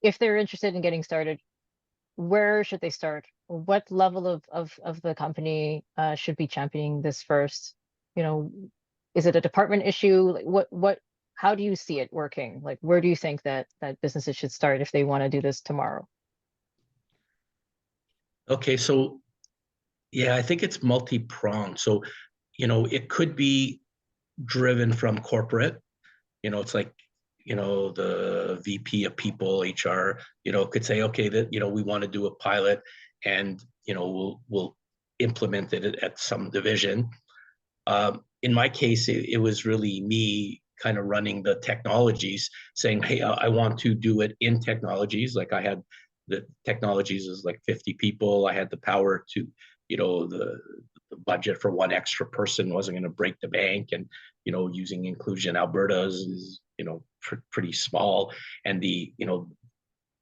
If they're interested in getting started, where should they start? What level of the company should be championing this first? Is it a department issue? Like how do you see it working? Like, where do you think that businesses should start if they want to do this tomorrow? Okay, so yeah, I think it's multi-pronged. So, it could be driven from corporate. It's like, the VP of people, HR, could say, okay, that, we want to do a pilot, and, we'll implement it at some division. In my case, it was really me kind of running the technologies, saying, hey, I want to do it in technologies. Like I had the technologies is like 50 people. I had the power to, the budget for one extra person wasn't going to break the bank. And, using Inclusion Alberta is, pretty small. And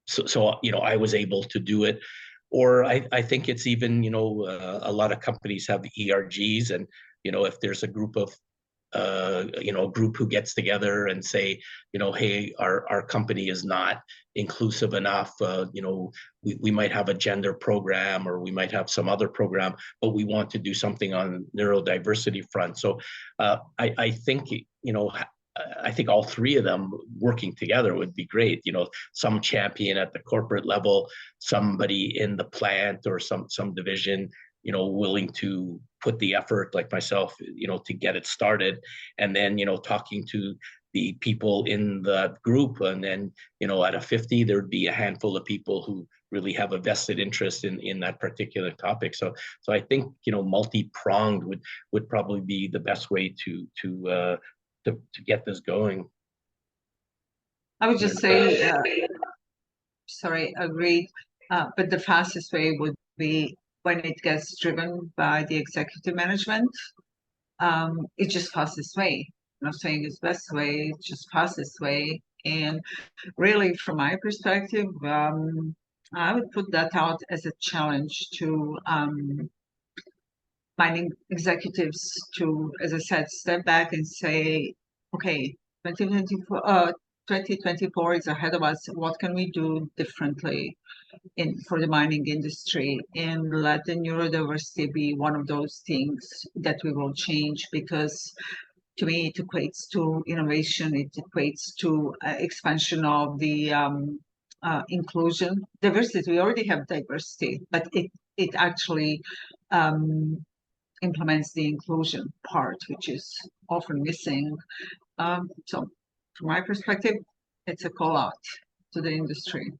so I was able to do it. Or I think it's even, a lot of companies have ERGs, and, if there's a group of group who gets together and say, hey, our company is not inclusive enough. We might have a gender program, or we might have some other program, but we want to do something on neurodiversity front. So I think, I think all three of them working together would be great. Some champion at the corporate level, somebody in the plant or some division, willing to put the effort, like myself, to get it started, and then, talking to the people in the group, and then, at a 50, there'd be a handful of people who really have a vested interest in that particular topic. So I think, multi-pronged would probably be the best way to get this going. I would just say, sorry, agreed. But the fastest way would be when it gets driven by the executive management. It's just fastest way. I'm not saying it's best way, it's just fastest way. And really, from my perspective, I would put that out as a challenge to mining executives to, as I said, step back and say, okay, 2024 is ahead of us. What can we do differently for the mining industry? And let the neurodiversity be one of those things that we will change, because to me, it equates to innovation. It equates to expansion of the inclusion, diversity. We already have diversity, but it actually implements the inclusion part, which is often missing. So, from my perspective, it's a call out to the industry.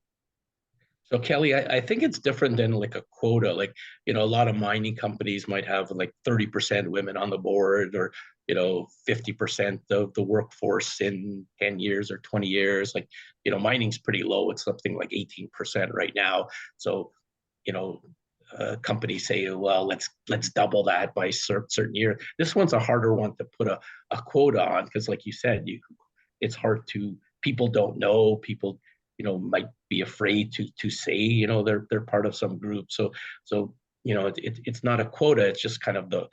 So Kelly, I think it's different than like a quota. Like, a lot of mining companies might have like 30% women on the board, or 50% of the workforce in 10 years or 20 years. Like, mining's pretty low. It's something like 18% right now. So, companies say, well, let's double that by certain year. This one's a harder one to put a quota on, because like you said, it's hard to, people don't know, people might be afraid to say they're part of some group. So it's not a quota, it's just kind of the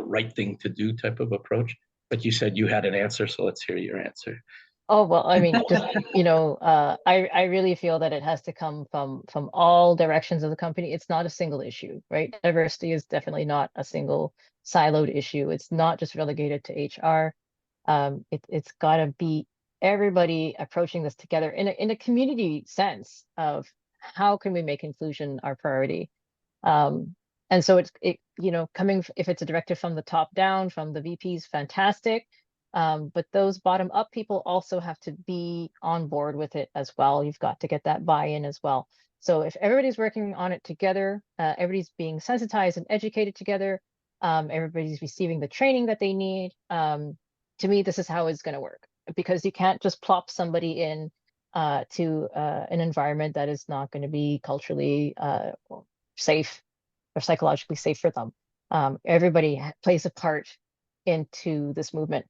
right thing to do type of approach. But you said you had an answer, so let's hear your answer. Oh, well, I mean, just, I really feel that it has to come from all directions of the company. It's not a single issue, right? Diversity is definitely not a single siloed issue. It's not just relegated to HR. It's got to be everybody approaching this together in a community sense of how can we make inclusion our priority. And so coming, if it's a directive from the top down, from the VPs, fantastic. But those bottom up people also have to be on board with it as well. You've got to get that buy-in as well. So if everybody's working on it together, everybody's being sensitized and educated together, everybody's receiving the training that they need. To me, this is how it's going to work, because you can't just plop somebody in to an environment that is not going to be culturally safe or psychologically safe for them. Everybody plays a part into this movement.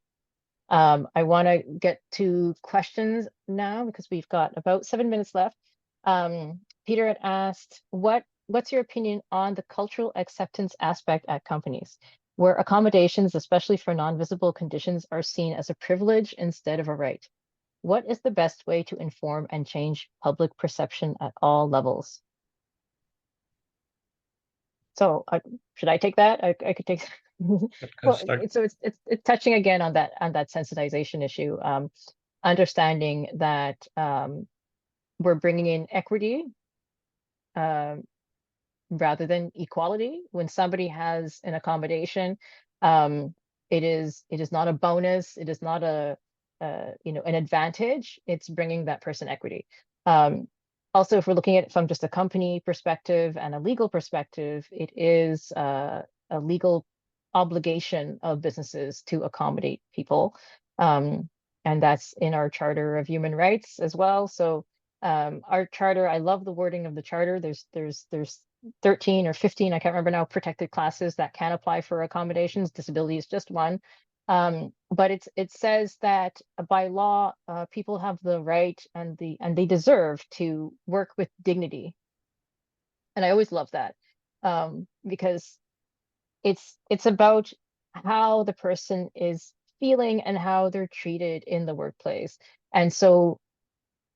I want to get to questions now, because we've got about 7 minutes left. Peter had asked, what's your opinion on the cultural acceptance aspect at companies, where accommodations, especially for non-visible conditions, are seen as a privilege instead of a right? What is the best way to inform and change public perception at all levels? So should I take that? I could take. Well, so it's touching again on that sensitization issue, understanding that we're bringing in equity rather than equality. When somebody has an accommodation, it is not a bonus. It is not an advantage. It's bringing that person equity. Also, if we're looking at it from just a company perspective and a legal perspective, it is a legal obligation of businesses to accommodate people. And that's in our Charter of Human Rights as well. So our charter, I love the wording of the charter. There's 13 or 15, I can't remember now, protected classes that can apply for accommodations. Disability is just one. But it says that by law, people have the right and they deserve to work with dignity. And I always love that, because it's about how the person is feeling and how they're treated in the workplace. And so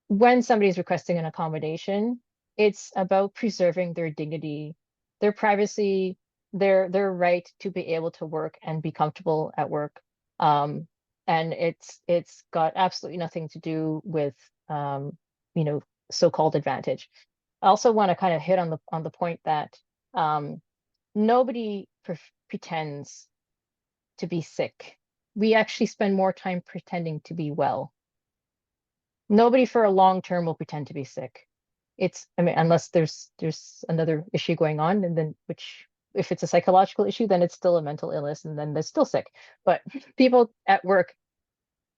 when somebody's requesting an accommodation, it's about preserving their dignity, their privacy, their right to be able to work and be comfortable at work. And it's got absolutely nothing to do with so-called advantage. I also want to kind of hit on the point that nobody pretends to be sick. We actually spend more time pretending to be well. Nobody for a long term will pretend to be sick. Unless there's another issue going on, and then if it's a psychological issue, then it's still a mental illness, and then they're still sick. But people at work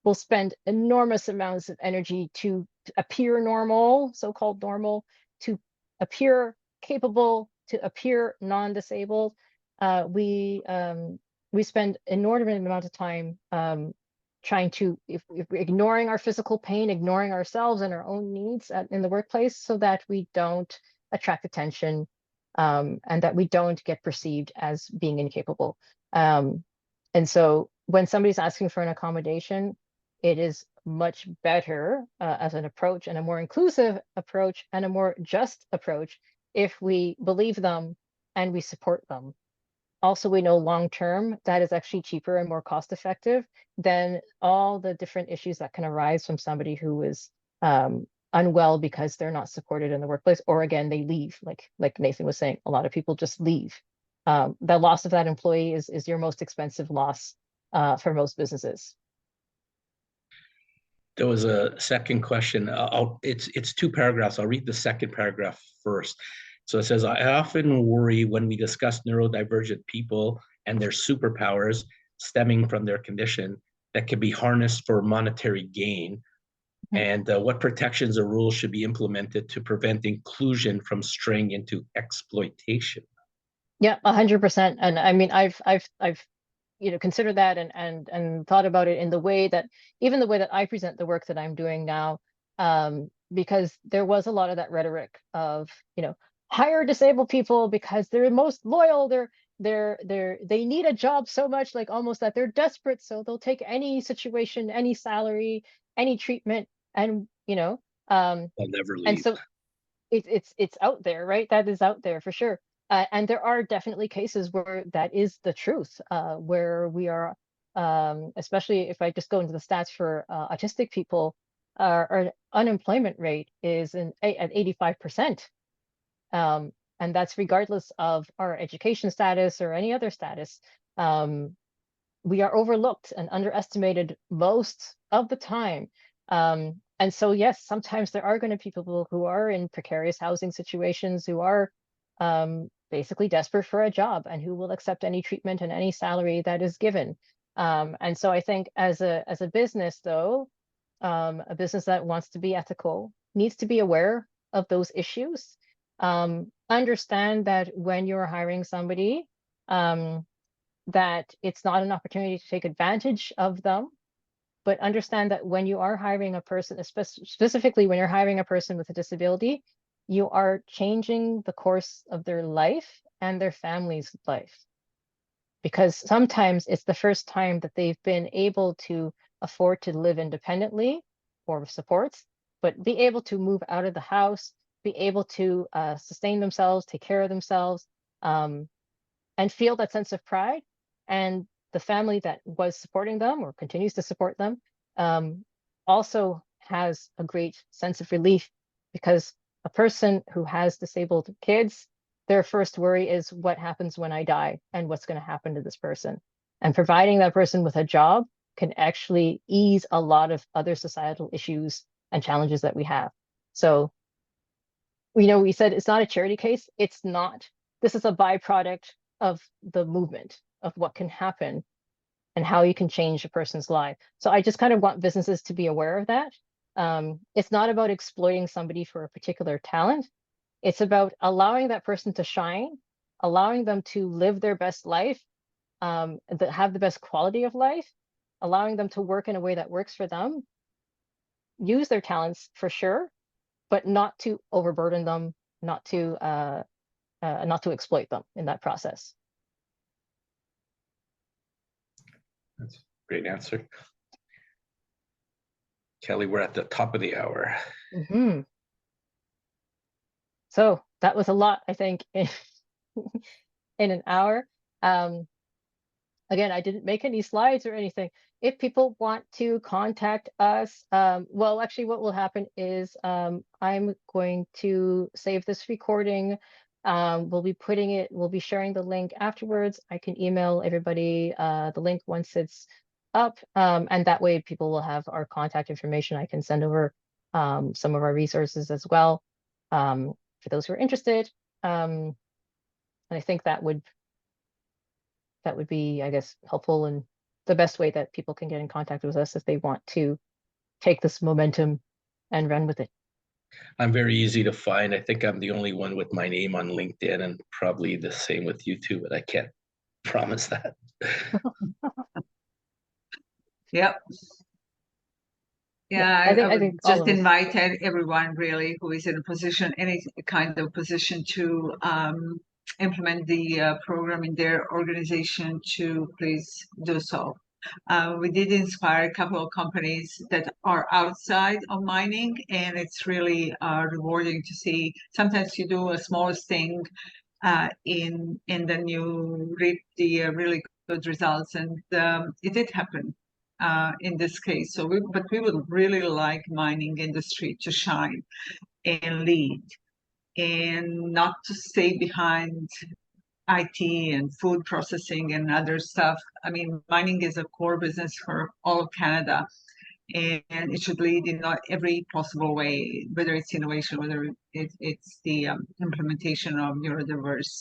will spend enormous amounts of energy to appear normal, so-called normal, to appear capable, to appear non-disabled. We spend inordinate amount of time trying to, if we're ignoring our physical pain, ignoring ourselves and our own needs in the workplace so that we don't attract attention, and that we don't get perceived as being incapable. And so when somebody's asking for an accommodation, it is much better as an approach, and a more inclusive approach, and a more just approach, if we believe them and we support them. Also, we know long term that is actually cheaper and more cost effective than all the different issues that can arise from somebody who is unwell because they're not supported in the workplace, or again, they leave. Like Nathan was saying, a lot of people just leave. The loss of that employee is your most expensive loss for most businesses. There was a second question. It's 2 paragraphs. I'll read the second paragraph first. So it says, I often worry when we discuss neurodivergent people and their superpowers stemming from their condition that can be harnessed for monetary gain, and what protections or rules should be implemented to prevent inclusion from straying into exploitation. Yeah, 100%. And I mean, I've considered that and thought about it in the way that, even the way that I present the work that I'm doing now, because there was a lot of that rhetoric of, hire disabled people because they're most loyal, they need a job so much, like almost that they're desperate, so they'll take any situation, any salary, any treatment, and They'll never leave. and so it's out there, right? That is out there for sure. And there are definitely cases where that is the truth, where we are, especially if I just go into the stats for autistic people, our unemployment rate is at 85%. And that's regardless of our education status or any other status. We are overlooked and underestimated most of the time. And so, yes, sometimes there are going to be people who are in precarious housing situations, who are basically desperate for a job, and who will accept any treatment and any salary that is given. And so I think as a business, though, a business that wants to be ethical needs to be aware of those issues. Understand that when you're hiring somebody, that it's not an opportunity to take advantage of them, but understand that when you are hiring a person, specifically when you're hiring a person with a disability, you are changing the course of their life and their family's life. Because sometimes it's the first time that they've been able to afford to live independently or with supports, but be able to move out of the house, be able to sustain themselves, take care of themselves, and feel that sense of pride. And the family that was supporting them or continues to support them also has a great sense of relief, because a person who has disabled kids, their first worry is what happens when I die and what's going to happen to this person. And providing that person with a job can actually ease a lot of other societal issues and challenges that we have. So, we said it's not a charity case. It's not. This is a byproduct of the movement, of what can happen and how you can change a person's life. So I just kind of want businesses to be aware of that. It's not about exploiting somebody for a particular talent. It's about allowing that person to shine, allowing them to live their best life, have the best quality of life, allowing them to work in a way that works for them, use their talents for sure, but not to overburden them, not to exploit them in that process. That's a great answer. Kelly, we're at the top of the hour. Mm-hmm. So that was a lot, I think, in an hour. Again, I didn't make any slides or anything. If people want to contact us, well, actually what will happen is I'm going to save this recording. We'll be sharing the link afterwards. I can email everybody the link once it's up. And that way people will have our contact information. I can send over some of our resources as well for those who are interested. And I think that would be, I guess, helpful, and the best way that people can get in contact with us if they want to take this momentum and run with it. I'm very easy to find. I think I'm the only one with my name on LinkedIn, and probably the same with you too, but I can't promise that. If Yep. Yeah, Yeah, I I would think all just of us. invite everyone really who is in a position, any kind of position to implement the program in their organization to please do so. We did inspire a couple of companies that are outside of mining, and it's really rewarding to see. Sometimes you do a smallest thing and then you reap the really good results, and it did happen in this case. But we would really like mining industry to shine and lead, and not to stay behind IT and food processing and other stuff. I mean, mining is a core business for all of Canada, and it should lead in every possible way, whether it's innovation, whether it's the implementation of neurodiverse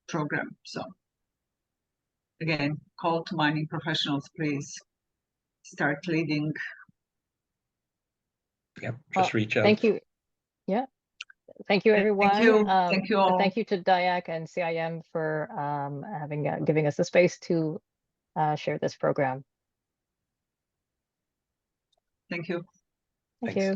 program. So again, call to mining professionals, please start leading. Yep, Well, just reach out. thank you. Yeah. Thank you, everyone. Thank you. Thank you all. Thank you to DIAC and CIM for giving us the space to share this program. Thank you. Thank Thanks. you.